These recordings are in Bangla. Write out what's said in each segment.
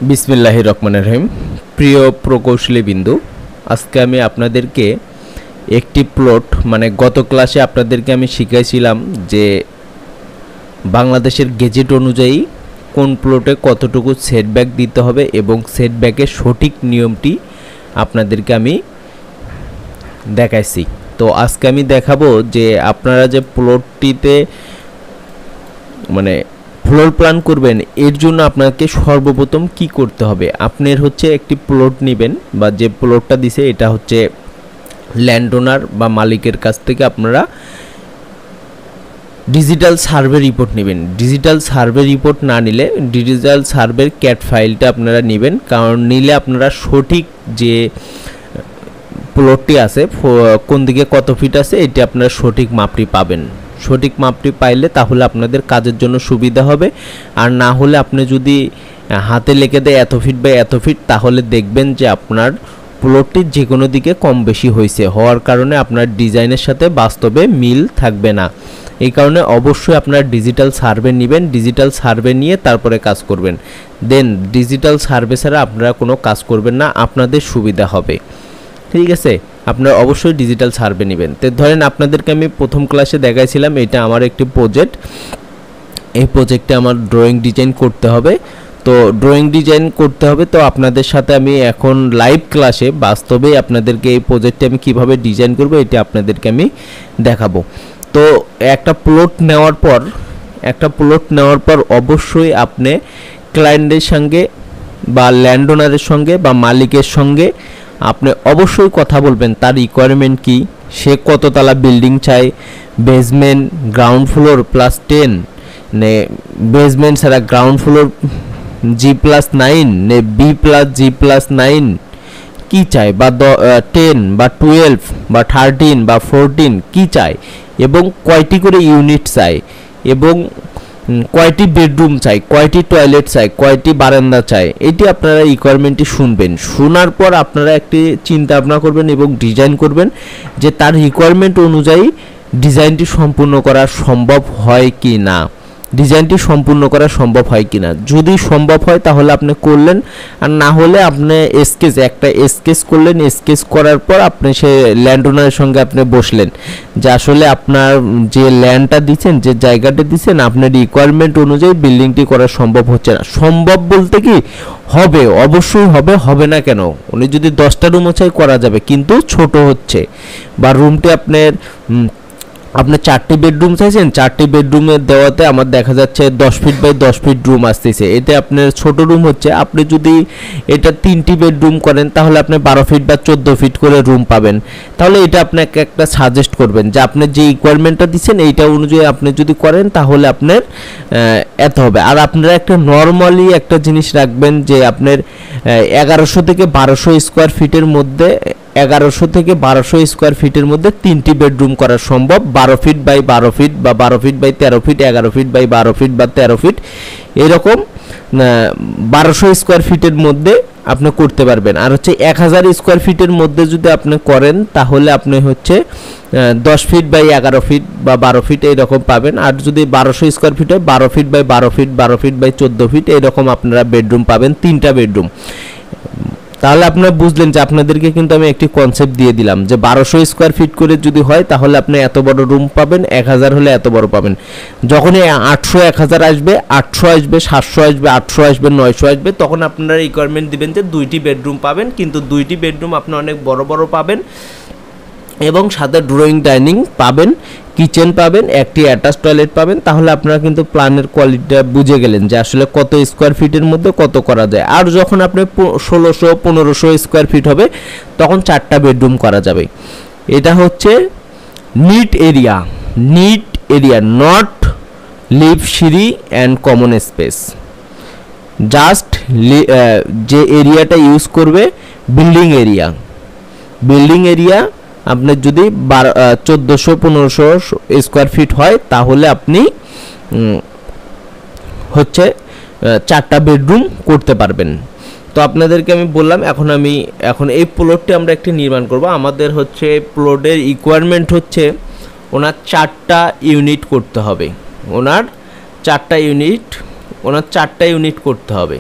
বিসমিল্লাহির রহমানির রহিম। প্রিয় প্রকৌশলী বিন্দু, আজকে আমি আপনাদেরকে একটি প্লট গত ক্লাসে আপনাদেরকে আমি শিখাইছিলাম যে বাংলাদেশের গেজেট অনুযায়ী কোন প্লটে কতটুকু সেটব্যাক দিতে হবে এবং সেটব্যাকের সঠিক নিয়মটি আপনাদেরকে আমি দেখাইছি। তো আজকে আমি দেখাবো যে আপনারা যে প্লটটিতে ফ্লোর প্ল্যান করবেন, এর জন্য আপনাকে সর্বপ্রথম কি করতে হবে। আপনার হচ্ছে একটি প্লট নেবেন বা যে প্লটটা দিছে এটা হচ্ছে ল্যান্ড ওনার বা মালিকের কাছ থেকে আপনারা ডিজিটাল সার্ভে রিপোর্ট নেবেন। ডিজিটাল সার্ভে রিপোর্ট না নিলে ডিজিটাল সার্ভের ক্যাট ফাইলটা আপনারা নেবেন, কারণ নিলে আপনারা সঠিক যে প্লটটি আছে কোন দিকে কত ফিট আছে এটি আপনারা সঠিক মাপটি পাবেন। সঠিক মাপটি পাইলে তাহলে আপনাদের কাজের জন্য সুবিধা হবে। আর না হলে আপনি যদি হাতে লিখে দেয় এত ফিট বা এত ফিট, তাহলে দেখবেন যে আপনার প্লটটি যে কোনো দিকে কম বেশি হওয়ার কারণে আপনার ডিজাইনের সাথে বাস্তবে মিল থাকবে না। এই কারণে অবশ্যই আপনার ডিজিটাল সার্ভে নেবেন। ডিজিটাল সার্ভে নিয়ে তারপরে কাজ করবেন। দেন ডিজিটাল সার্ভে ছাড়া আপনারা কোনো কাজ করবেন না, আপনাদের সুবিধা হবে। ঠিক আছে, আপনারা অবশ্যই ডিজিটাল সার্ভে নেবেন। তো ধরেন আপনাদেরকে আমি প্রথম ক্লাসে দেখাইছিলাম এটা আমার একটি প্রজেক্ট। এই প্রজেক্টে আমার ড্রয়িং ডিজাইন করতে হবে। তো ড্রয়িং ডিজাইন করতে হবে, তো আপনাদের সাথে আমি এখন লাইভ ক্লাসে বাস্তবে আপনাদেরকে এই প্রজেক্টে আমি কিভাবে ডিজাইন করব এটা আপনাদেরকে আমি দেখাবো। তো একটা প্লট নেওয়ার পর অবশ্যই আপনি ক্লায়েন্টের সঙ্গে বা ল্যান্ড ওনারের সঙ্গে বা মালিকের সঙ্গে আপনি অবশ্যই কথা বলবেন তার রিকোয়ারমেন্ট কি, সে কততলা বিল্ডিং চায়, বেসমেন্ট, গ্রাউন্ড ফ্লোর প্লাস 10 নে বেসমেন্ট ছাড়া গ্রাউন্ড ফ্লোর G+9 নে B+G+9 কি চায়, বা 10 বা 12 বা 13 বা 14 কি চায়, এবং কয়টি করে ইউনিট চায়, এবং কয়টি বেডরুম চাই, কয়টি টয়লেট চাই, কয়টি বারান্দা চাই, এটি আপনারা রিকোয়ারমেন্টটি শুনবেন। শোনার পর আপনারা একটি চিন্তা ভাবনা করবেন এবং ডিজাইন করবেন যে তার রিকোয়ারমেন্ট অনুযায়ী ডিজাইনটি সম্পূর্ণ করা সম্ভব হয় কি না। যদি সম্ভব হয় তাহলে আপনি করলেন, আর না হলে আপনি স্কেচ করলেন। স্কেচ করার পর আপনি সে ল্যান্ড ওনারের সঙ্গে আপনি বসলেন যে আসলে আপনার যে ল্যান্ডটা দিচ্ছেন, যে জায়গাটা দিচ্ছেন, আপনার রিকোয়ারমেন্ট অনুযায়ী বিল্ডিংটি করা সম্ভব হচ্ছে না। সম্ভব বলতে কি হবে, অবশ্যই হবে না কেন, উনি যদি 10টা রুমও চাই করা যাবে, কিন্তু ছোট হচ্ছে, বা রুমটি আপনি 4টি বেডরুম চাইছেন, 4টি বেডরুমের দেওয়াতে আমার দেখা যাচ্ছে 10 ফিট বাই 10 ফিট রুম আসতেছে, এতে আপনার ছোট রুম হচ্ছে। আপনি যদি এটা 3টি বেডরুম করেন তাহলে আপনি 12 ফিট বা 14 ফিট করে রুম পাবেন। তাহলে এটা আপনাকে একটা সাজেস্ট করবেন যে আপনি যে রিকোয়ারমেন্টটা দিচ্ছেন এইটা অনুযায়ী আপনি যদি করেন তাহলে আপনার এত হবে। আর আপনারা একটা নর্মালি একটা জিনিস রাখবেন যে আপনার 1100 থেকে 1200 স্কোয়ার ফিটের মধ্যে 1100 থেকে 1200 স্কোয়ার ফিটের মধ্যে 3টি বেডরুম করা সম্ভব। 12 ফিট বাই 12 ফিট বা 12 feet by 13 feet, 11 feet by 12 feet বা 13 ফিট, এরকম 1200 স্কোয়ার ফিটের মধ্যে আপনি করতে পারবেন। আর হচ্ছে 1000 স্কোয়ার ফিটের মধ্যে যদি আপনি করেন তাহলে আপনি হচ্ছে 10 ফিট বাই 11 ফিট বা 12 ফিট এইরকম পাবেন। আর যদি 1200 স্কোয়ার ফিট হয় 12 feet by 12 feet, 12 feet by 14 feet এইরকম আপনারা বেডরুম পাবেন, 3টা বেডরুম। তাহলে আপনারা বুঝলেন যে আপনাদেরকে কিন্তু আমি একটি কনসেপ্ট দিয়ে দিলাম যে 1200 স্কোয়ার ফিট করে যদি হয় তাহলে আপনি এত বড় রুম পাবেন, 1000 হলে এত বড় পাবেন। যখনই 800 1000 আসবে, 800 আসবে, 700 আসবে, 800 আসবে, 900 আসবে, তখন আপনারা রিকোয়ারমেন্ট দিবেন যে 2টি বেডরুম পাবেন, কিন্তু 2টি বেডরুম আপনি অনেক বড় বড় পাবেন এবং সাথে ড্রয়িং ডাইনিং পাবেন, কিচেন পাবেন, একটি অ্যাটাচ টয়লেট পাবেন। তাহলে আপনারা কিন্তু প্ল্যানের কোয়ালিটিটা বুঝে গেলেন যে আসলে কত স্কোয়ার ফিটের মধ্যে কত করা যায়। আর যখন আপনি 1600-1500 স্কোয়ার ফিট হবে তখন 4টা বেডরুম করা যাবে। এটা হচ্ছে নিট এরিয়া, নট লিভ সিঁড়ি অ্যান্ড কমন স্পেস। জাস্ট যে এরিয়াটা ইউজ করবে বিল্ডিং এরিয়া আপনার যদি 1400-1500 স্কোয়ার ফিট হয় তাহলে আপনি হচ্ছে 4টা বেডরুম করতে পারবেন। তো আপনাদেরকে আমি বললাম এখন এই প্লটটি আমরা একটি নির্মাণ করব। আমাদের হচ্ছে প্লটের রিকোয়ারমেন্ট হচ্ছে ওনার 4টা ইউনিট করতে হবে, ওনার 4টা ইউনিট করতে হবে।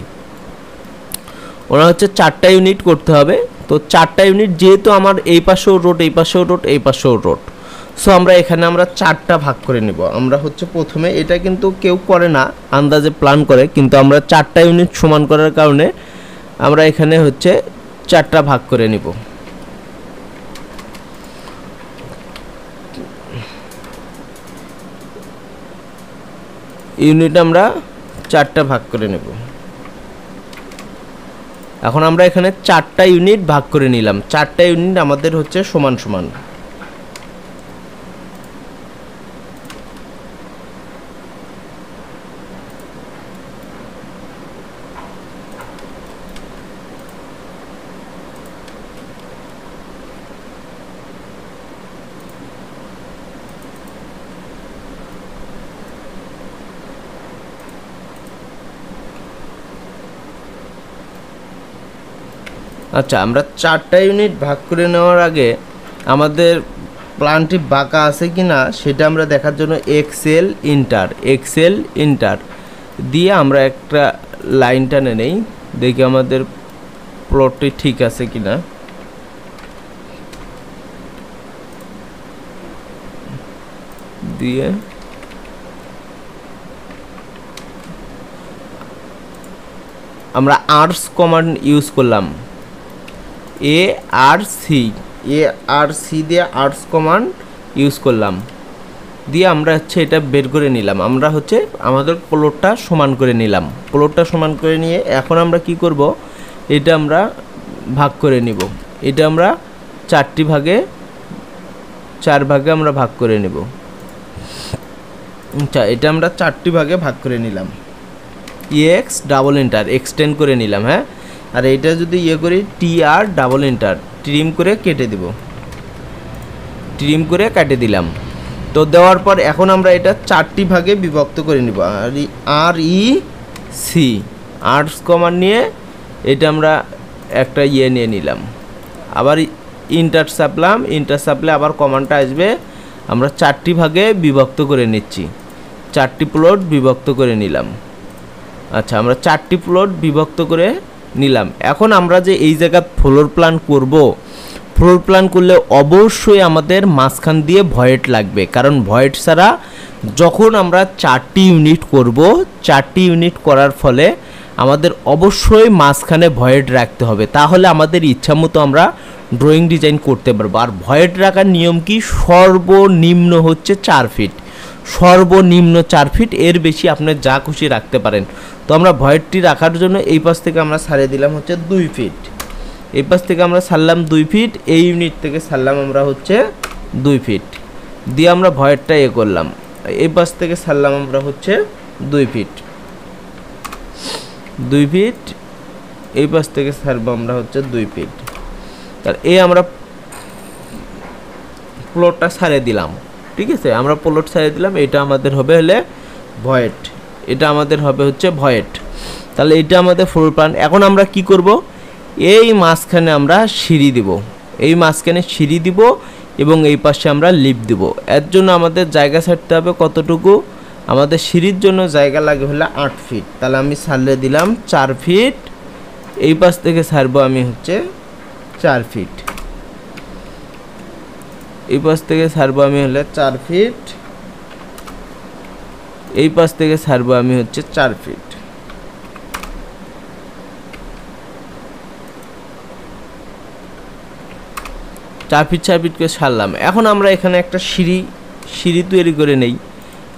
ওনার হচ্ছে 4টা ইউনিট করতে হবে। তো 4টা ইউনিট যেহেতু আমার এই পাশেও রোড, এই পাশেও রোড, এই পাশেও রোড, সো আমরা এখানে আমরা 4টা ভাগ করে নিব। আমরা হচ্ছে প্রথমে, এটা কিন্তু কেউ করে না, আন্দাজে প্ল্যান করে, কিন্তু আমরা 4টা ইউনিট সমান করার কারণে আমরা এখানে হচ্ছে 4টা ভাগ করে নিব। ইউনিট আমরা 4টা ভাগ করে নেব। এখন আমরা এখানে 4টা ইউনিট ভাগ করে নিলাম। 4টা ইউনিট আমাদের হচ্ছে সমান সমান। আচ্ছা, আমরা 4টা ইউনিট ভাগ করে নেওয়ার আগে আমাদের প্ল্যানটি বাঁকা আছে কি না সেটা আমরা দেখার জন্য এক্সেল ইন্টার দিয়ে আমরা একটা লাইন টানে নেই, দেখি আমাদের প্লটটি ঠিক আছে কি না। দিয়ে আমরা আর্স কমান্ড ইউজ করলাম, ARC দিয়ে আর্স কমান্ড ইউজ করলাম, দিয়ে আমরা হচ্ছে এটা বের করে নিলাম। আমরা হচ্ছে আমাদের প্লটটা সমান করে নিলাম। প্লটটা সমান করে নিয়ে এখন আমরা কি করব, এটা আমরা ভাগ করে নিব। এটা আমরা 4 ভাগে আমরা ভাগ করে নিব। আচ্ছা, এটা আমরা 4 ভাগে ভাগ করে নিলাম। এক্স ডাবল এন্টার এক্সটেন্ড করে নিলাম। হ্যাঁ, আর এইটা যদি ইয়ে করি TR ডাবল এন্টার ট্রিম করে কেটে দেব, ট্রিম করে কেটে দিলাম। তো দেওয়ার পর এখন আমরা এটা 4টি ভাগে বিভক্ত করে নিব। REC আর্টস কমান্ড নিয়ে এটা আমরা একটা ইয়ে নিয়ে নিলাম, আবার ইন্টার চাপলে আবার কমান্ডটা আসবে। আমরা 4টি ভাগে বিভক্ত করে নিচ্ছি, 4টি প্লট বিভক্ত করে নিলাম। আচ্ছা, আমরা 4টি প্লট বিভক্ত করে নিলাম। এখন আমরা যে এই জায়গায় ফ্লোর প্ল্যান করব, ফ্লোর প্ল্যান করলে অবশ্যই আমাদের মাঝখান দিয়ে ভয়েড লাগবে, কারণ ভয়েড ছাড়া যখন আমরা 4টি ইউনিট করব, 4টি ইউনিট করার ফলে আমাদের অবশ্যই মাঝখানে ভয়েড রাখতে হবে, তাহলে আমাদের ইচ্ছা মতো আমরা ড্রয়িং ডিজাইন করতে পারবো। আর ভয়েড রাখার নিয়ম কি, সর্বনিম্ন হচ্ছে 4 ফিট, সর্বনিম্ন 4 ফিট, এর বেশি আপনি যা খুশি রাখতে পারেন। তো আমরা ভয়েডটি রাখার জন্য এই পাশ থেকে আমরা ছাড়িয়ে দিলাম হচ্ছে 2 ফিট, এই পাশ থেকে আমরা ছাড়লাম 2 ফিট, এই ইউনিট থেকে ছাড়লাম আমরা হচ্ছে 2 ফিট, দিয়ে আমরা ভয়েডটা ইয়ে করলাম। এই পাশ থেকে ছাড়লাম আমরা হচ্ছে 2 ফিট, এই পাশ থেকে ছাড়বো আমরা হচ্ছে 2 ফিট। তার এই আমরা প্লটটা ছাড়িয়ে দিলাম। ঠিক আছে, আমরা প্লট ছাড়িয়ে দিলাম। এটা আমাদের হবে হলে ভয়েড, এটা আমাদের হবে হচ্ছে ভয়েড। তাহলে এটা আমাদের ফ্লোর প্ল্যান। এখন আমরা কি করব, এই মাঝখানে আমরা সিঁড়ি দিব, এই মাঝখানে সিঁড়ি দিব এবং এই পাশে আমরা লিফট দিব। এর জন্য আমাদের জায়গা ছাড়তে হবে কতটুকু, আমাদের সিঁড়ির জন্য জায়গা লাগে হলে 8 ফিট। তাহলে আমি ছাড়লে দিলাম 4 ফিট, এই পাশ থেকে ছাড়বো আমি হচ্ছে 4 ফিট, এই পাশ থেকে ছাড়বো আমি হলে 4 ফিট, এই পাশ থেকে ছাড়বো আমি হচ্ছে 4 ফিট। চার ফিট করে ছাড়লাম। এখন আমরা এখানে একটা সিঁড়ি তৈরি করে নেই।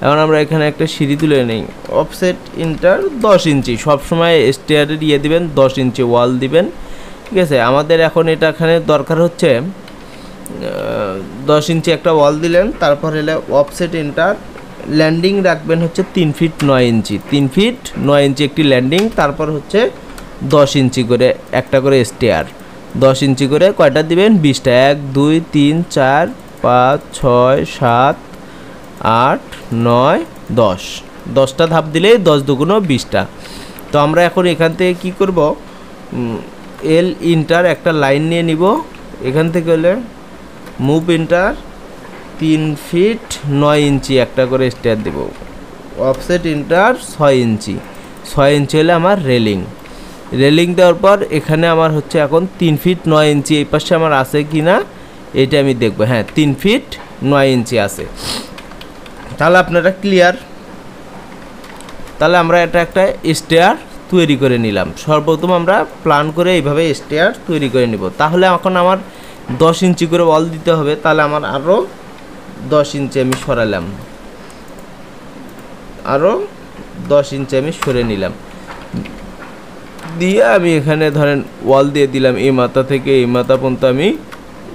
এখন আমরা এখানে একটা সিঁড়ি তুলে নেই। অফসেট ইন্টার 10 ইঞ্চি, সবসময় স্টেয়ারে দিয়ে দিবেন, 10 ইঞ্চি ওয়াল দিবেন। ঠিক আছে, আমাদের এখন এটা এখানে দরকার হচ্ছে 10 ইঞ্চি একটা ওয়াল দিলেন, তারপর হলে অফসেট ইন্টার ল্যান্ডিং রাখবেন হচ্ছে 3 ফিট 9 ইঞ্চি, 3 ফিট 9 ইঞ্চি একটি ল্যান্ডিং, তারপর হচ্ছে 10 ইঞ্চি করে একটা করে স্টেয়ার, 10 ইঞ্চি করে কয়টা দিবেন, 20টা, 1 2 3 4 5 6 7 8 9 10, 10টা ধাপ দিলেই 10 দুগুণ 20টা। তো আমরা এখন এখান থেকে কি করব, এল ইন্টার একটা লাইন নিয়ে নিব, এখান থেকে হলে মুভ ইন্টার 3 ফিট 9 ইঞ্চি একটা করে স্টেয়ার দেব, অফসেট ইন্টার 6 ইঞ্চি, 6 ইঞ্চি হলে আমার রেলিং। রেলিং দেওয়ার পর এখানে আমার হচ্ছে এখন 3 ফিট 9 ইঞ্চি এই পাশে আমার আছে কি না এটা আমি দেখব। হ্যাঁ 3 ফিট 9 ইঞ্চি আছে। তাহলে আপনারা ক্লিয়ার। তাহলে আমরা এটা একটা স্টেয়ার তৈরি করে নিলাম। সর্বপ্রথম আমরা প্ল্যান করে এইভাবে স্টেয়ার তৈরি করে নিব। তাহলে এখন আমার 10 ইঞ্চি করে ওয়াল দিতে হবে। তাহলে আমার আরও 10 ইঞ্চি আমি সরালাম, আরও 10 ইঞ্চি আমি সরে নিলাম, দিয়ে আমি এখানে ধরেন ওয়াল দিয়ে দিলাম। এই মাথা থেকে এই মাথা পর্যন্ত আমি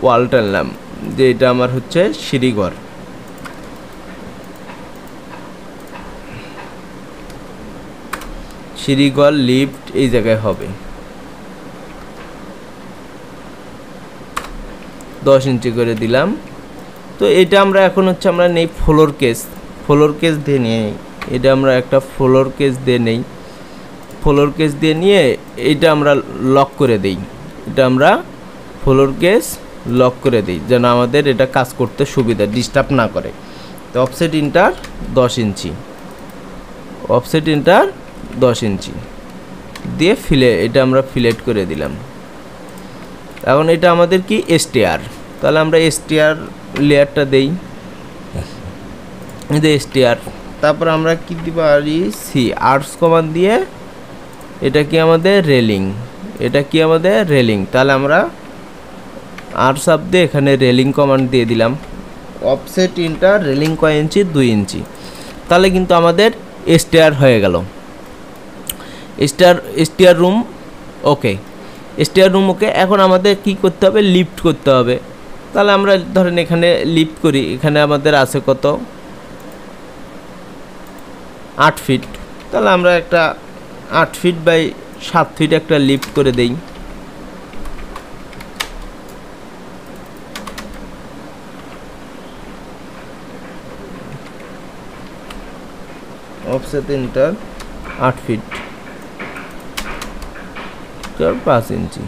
ওয়াল টানলাম, যে এটা আমার হচ্ছে সিঁড়িঘর। সিঁড়িঘর লিফট এই জায়গায় হবে। 10 ইঞ্চি করে দিলাম। তো এটা আমরা এখন হচ্ছে আমরা নেই ফ্লোর কেস। ফ্লোর কেস দিয়ে নিয়ে এটা আমরা একটা ফ্লোর কেস দিয়ে নেই। ফ্লোর কেস দিয়ে নিয়ে এটা আমরা লক করে দেই। এটা আমরা ফ্লোর কেস লক করে দিই যেন আমাদের এটা কাজ করতে সুবিধা, ডিস্টার্ব না করে। তো অফসেট ইন্টার 10 ইঞ্চি, অফসেট ইন্টার 10 ইঞ্চি দিয়ে এটা আমরা ফিলেট করে দিলাম। এখন এটা আমাদের কি স্টেয়ার। তাহলে আমরা স্টেয়ার লেয়ারটা দেই, এটা স্টেয়ার। তারপর আমরা কি দিব পারি সি আর্টস কমান্ড দিয়ে এটা কি আমাদের রেলিং, এটা কি আমাদের রেলিং। তাহলে আমরা আর্টস আপ দিয়ে এখানে রেলিং কমান্ড দিয়ে দিলাম। অফসেট ইন্টার রেলিং কয় ইঞ্চি 2 ইঞ্চি। তাহলে কিন্তু আমাদের স্টেয়ার হয়ে গেল। স্টেয়ার রুম ওকে, স্টেয়ার রুম ওকে। এখন আমাদের কি করতে হবে, লিফট করতে হবে। তাহলে আমরা ধরেন এখানে লিফট করি। এখানে আমাদের আছে কত 8 ফিট। তাহলে আমরা একটা 8 ফিট বাই 7 ফিট একটা লিফট করে দেই। অফসেট ইন্টার 8 ফিট 5 ইঞ্চি,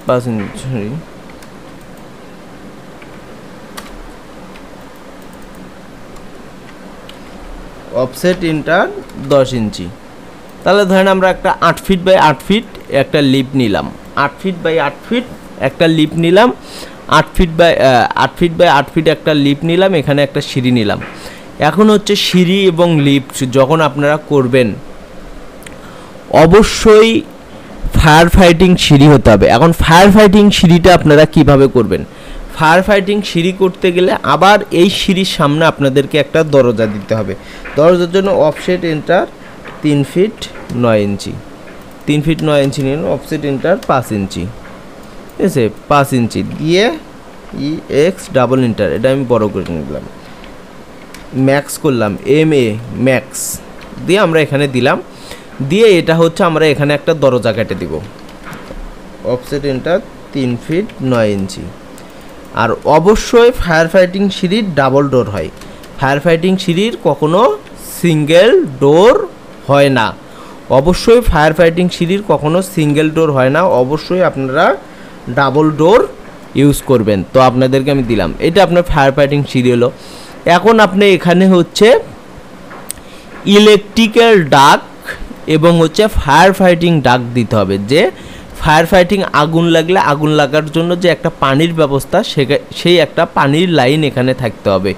5 ইঞ্চি অফসেট ইন্টার 10 ইঞ্চি। তাহলে ধরেন আমরা একটা 8 ফিট বাই 8 ফিট একটা লিপ নিলাম। 8 ফিট বাই 8 ফিট একটা লিপ নিলাম। 8 ফিট বাই 8 ফিট একটা লিপ নিলাম। এখানে একটা সিঁড়ি নিলাম। এখন হচ্ছে সিঁড়ি এবং লিফট যখন আপনারা করবেন অবশ্যই ফায়ার ফাইটিং সিঁড়ি হতে হবে। এখন ফায়ার ফাইটিং সিঁড়িটা আপনারা কিভাবে করবেন, ফায়ার ফাইটিং সিঁড়ি করতে গেলে আবার এই সিঁড়ির সামনে আপনাদেরকে একটা দরজা দিতে হবে। দরজার জন্য অফসেট এন্টার 3 ফিট 9 ইঞ্চি, 3 ফিট 9 ইঞ্চি নিন। অফসেট এন্টার 5 ইঞ্চি, ঠিক আছে, 5 ইঞ্চি দিয়ে EX ডাবল এন্টার এটা আমি বড় করে নিলাম। ম্যাক্স করলাম, MA ম্যাক্স দিয়ে আমরা এখানে দিলাম। দিয়ে এটা হচ্ছে আমরা এখানে একটা দরজা কেটে দিব। অফসেট এন্টার 3 ফিট 9 ইঞ্চি। আর অবশ্যই ফায়ার ফাইটিং সিঁড়ির ডাবল ডোর হয়। ফায়ার ফাইটিং সিঁড়ির কখনো সিঙ্গেল ডোর হয় না। অবশ্যই ফায়ার ফাইটিং সিঁড়ির কখনো সিঙ্গেল ডোর হয় না। অবশ্যই আপনারা ডাবল ডোর ইউজ করবেন। তো আপনাদেরকে আমি দিলাম। এটা আপনার ফায়ার ফাইটিং সিঁড়ি হলো। এখন আপনি এখানে হচ্ছে ইলেকট্রিক্যাল ডাক এবং হচ্ছে ফায়ার ফাইটিং ডাক দিতে হবে। যে ফায়ার ফাইটিং আগুন লাগলে আগুন লাগার জন্য যে একটা পানির ব্যবস্থা সেই একটা পানির লাইন এখানে থাকতে হবে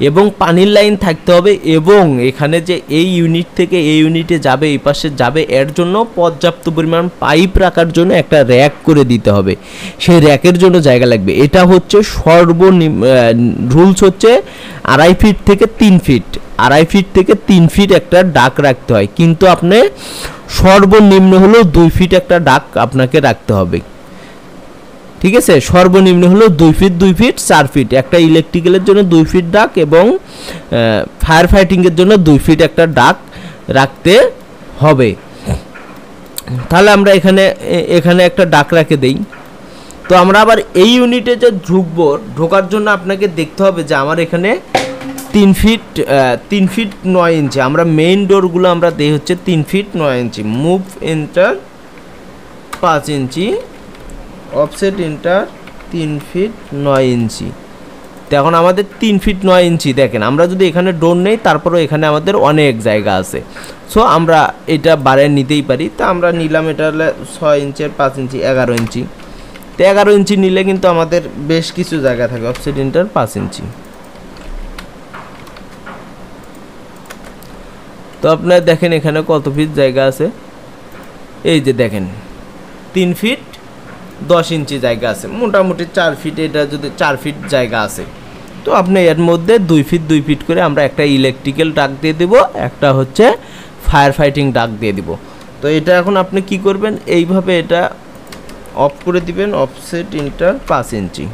এবং পানির লাইন থাকতে হবে এবং এখানে যে এই ইউনিট থেকে এই ইউনিটে যাবে, এই পাশে যাবে, এর জন্য পর্যাপ্ত পরিমাণ পাইপ রাখার জন্য একটা র্যাক করে দিতে হবে। সেই র্যাকের জন্য জায়গা লাগবে। এটা হচ্ছে সর্বনিম্ন রুলস হচ্ছে 2.5 ফিট থেকে 3 ফিট, 2.5 ফিট থেকে 3 ফিট একটা ডাক রাখতে হয়। কিন্তু আপনি সর্বনিম্ন হলো 2 ফিট একটা ডাক আপনাকে রাখতে হবে, ঠিক আছে। সর্বনিম্ন হলো 2 ফিট 2 ফিট 4 ফিট একটা ইলেকট্রিক্যালের জন্য 2 ফিট ডাক এবং ফায়ার ফাইটিংয়ের জন্য 2 ফিট একটা ডাক রাখতে হবে। তাহলে আমরা এখানে একটা ডাক রেখে দেই। তো আমরা আবার এই ইউনিটে যে ঢোকার জন্য আপনাকে দেখতে হবে যে আমার এখানে 3 ফিট 9 ইঞ্চি। আমরা মেইন ডোরগুলো আমরা দেই হচ্ছে 3 ফিট 9 ইঞ্চি। মুভ এন্টার 5 ইঞ্চি, অফসেট এন্টার 3 ফিট 9 ইঞ্চি। তো এখন আমাদের 3 ফিট 9 ইঞ্চি দেখেন। আমরা যদি এখানে ডোর নেই তারপরেও এখানে আমাদের অনেক জায়গা আছে। সো আমরা এটা বাড়িয়ে নিতেই পারি। তো আমরা নিলাম এটা হলে 6 ইঞ্চের 5 ইঞ্চি 11 ইঞ্চি। তো 11 ইঞ্চি নিলে কিন্তু আমাদের বেশ কিছু জায়গা থাকে। অফসেট ইন্টার 5 ইঞ্চি। তো আপনারা দেখেন এখানে কত ফিট জায়গা আছে, এই যে দেখেন 3 ফিট 10 ইঞ্চি জায়গা আছে, মোটামুটি 4 ফিট, এটা যদি 4 ফিট জায়গা আছে, তো আপনি এর মধ্যে 2 ফিট 2 ফিট করে আমরা একটা ইলেকট্রিক্যাল ডাক দিয়ে দেব, একটা হচ্ছে ফায়ার ফাইটিং ডাক দিয়ে দিব। তো এটা এখন আপনি কি করবেন, এইভাবে এটা অফ করে দিবেন, অফসেট ইন্টার 5 ইঞ্চি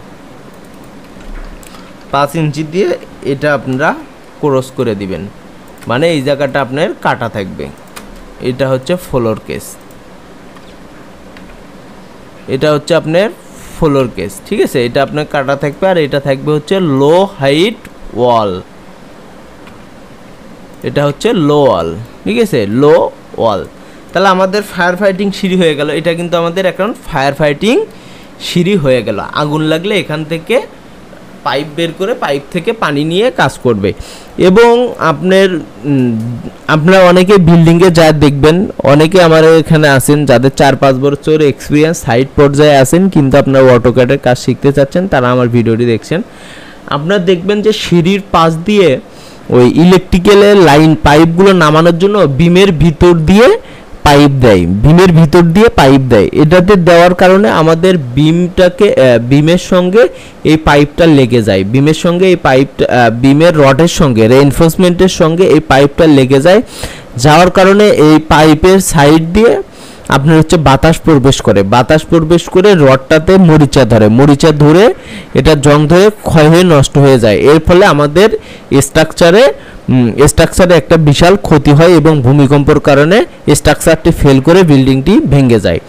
5 ইঞ্চি দিয়ে এটা আপনারা ক্রস করে দিবেন, মানে এই জায়গাটা আপনার কাটা থাকবে। এটা হচ্ছে ফ্লোর কেস, এটা হচ্ছে আপনার ফ্লোর কেস, ঠিক আছে। এটা আপনার কাটা থাকবে, আর এটা থাকবে হচ্ছে লো হাইট ওয়াল, এটা হচ্ছে লো ওয়াল, ঠিক আছে, লো ওয়াল। তাহলে আমাদের ফায়ার ফাইটিং সিঁড়ি হয়ে গেল। এটা কিন্তু আমাদের এখন ফায়ার ফাইটিং সিঁড়ি হয়ে গেল। আগুন লাগলে এখান থেকে পাইপ বের করে পাইপ থেকে পানি নিয়ে কাজ করবে। এবং আপনারা অনেকে বিল্ডিংয়ে যা দেখবেন, অনেকে আমার এখানে আছেন যাদের 4-5 বছর এক্সপিরিয়েন্স, সাইট পর্যায়ে আছেন, কিন্তু আপনারা অটোক্যাডের কাজ শিখতে চাচ্ছেন, তারা আমার ভিডিওটি দেখছেন। আপনারা দেখবেন যে সিঁড়ির পাশ দিয়ে ওই ইলেকট্রিক্যালের লাইন পাইপগুলো নামানোর জন্য বিমের ভিতর দিয়ে পাইপ দেয়, বিমের ভিতর দিয়ে পাইপ দেয়। এটাতে দেওয়ার কারণে আমাদের বিমের সঙ্গে এই পাইপটা লেগে যায়, বিমের সঙ্গে এই পাইপটা, বিমের রডের সঙ্গে রেইনফোর্সমেন্টের সঙ্গে এই পাইপটা লেগে যায়, যাওয়ার কারণে এই পাইপের সাইড দিয়ে আপনার হচ্ছে বাতাস প্রবেশ করে, বাতাস প্রবেশ করে রডটাতে মরিচা ধরে এটা জং ধরে ক্ষয় হয়ে নষ্ট হয়ে যায়। এর ফলে আমাদের স্ট্রাকচারে একটা বিশাল ক্ষতি হয় এবং ভূমিকম্পর কারণে স্ট্রাকচারটি ফেল করে বিল্ডিংটি ভেঙে যায়।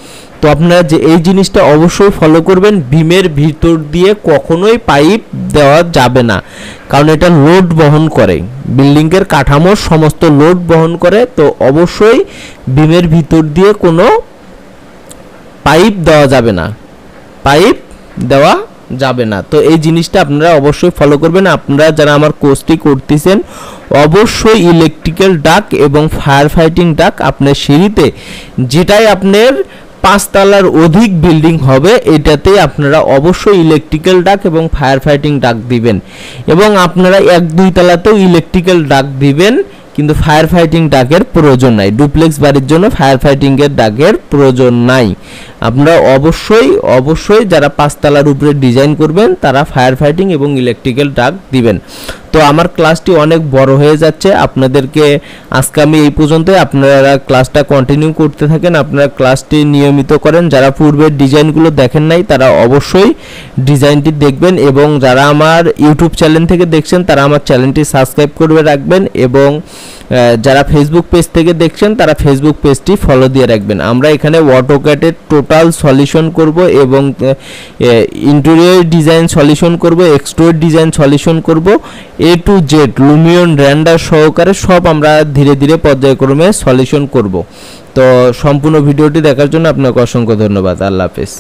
তো আপনারা যে এই জিনিসটা অবশ্যই ফলো করবেন, বিমের ভিতর দিয়ে কখনোই পাইপ দেওয়া যাবে না, কারণ এটা লোড বহন করে, বিল্ডিংয়ের কাঠামোর সমস্ত লোড বহন করে। তো অবশ্যই বিমের ভিতর দিয়ে কোনো পাইপ দেওয়া যাবে না, পাইপ দেওয়া যাবে না। তো এই জিনিসটা আপনারা অবশ্যই ফলো করবেন। আপনারা যারা আমার কোর্সটি করতেছেন, অবশ্যই ইলেকট্রিক্যাল ডাক এবং ফায়ার ফাইটিং ডাক আপনার সিঁড়িতে, যেটাই আপনার 5 তলার অধিক বিল্ডিং হবে, এটাতে আপনারা অবশ্যই ইলেকট্রিক্যাল ডাক এবং ফায়ার ফাইটিং ডাক দিবেন। এবং আপনারা 1-2 তলাতেও ইলেকট্রিক্যাল ডাক দিবেন, কিন্তু ফায়ার ফাইটিং ডাকের প্রয়োজন নাই। ডুপ্লেক্স বাড়ির জন্য ফায়ার ফাইটিং এর ডাকের প্রয়োজন নাই। আপনারা অবশ্যই যারা 5 তলার উপরে ডিজাইন করবেন, তারা ফায়ার ফাইটিং এবং ইলেকট্রিক্যাল ডাক দিবেন। তো আমার ক্লাসটি অনেক বড় হয়ে যাচ্ছে, আপনাদেরকে আজকে আমি এই পর্যন্তই। আপনারা ক্লাসটা কন্টিনিউ করতে থাকেন, আপনারা ক্লাসটি নিয়মিত করেন। যারা পূর্বের ডিজাইনগুলো দেখেন নাই, তারা অবশ্যই ডিজাইনটি দেখবেন। এবং যারা আমার ইউটিউব চ্যানেল থেকে দেখছেন, তারা আমার চ্যানেলটি সাবস্ক্রাইব করে রাখবেন। এবং যারা ফেসবুক পেজ থেকে দেখছেন, তারা ফেসবুক পেজটি ফলো দিয়ে রাখবেন। আমরা এখানে অটোক্যাডের টোটাল সলিউশন করব, এবং ইন্টেরিয়র ডিজাইন সলিউশন করব, এক্সটেরিয়র ডিজাইন সলিউশন করব, A to Z Lumion render সহকারে সব আমরা ধীরে ধীরে পর্যায়ক্রমে সলিউশন করব। তো সম্পূর্ণ ভিডিওটি দেখার জন্য আপনাকে অসংখ্য ধন্যবাদ। আল্লাহ হাফেজ।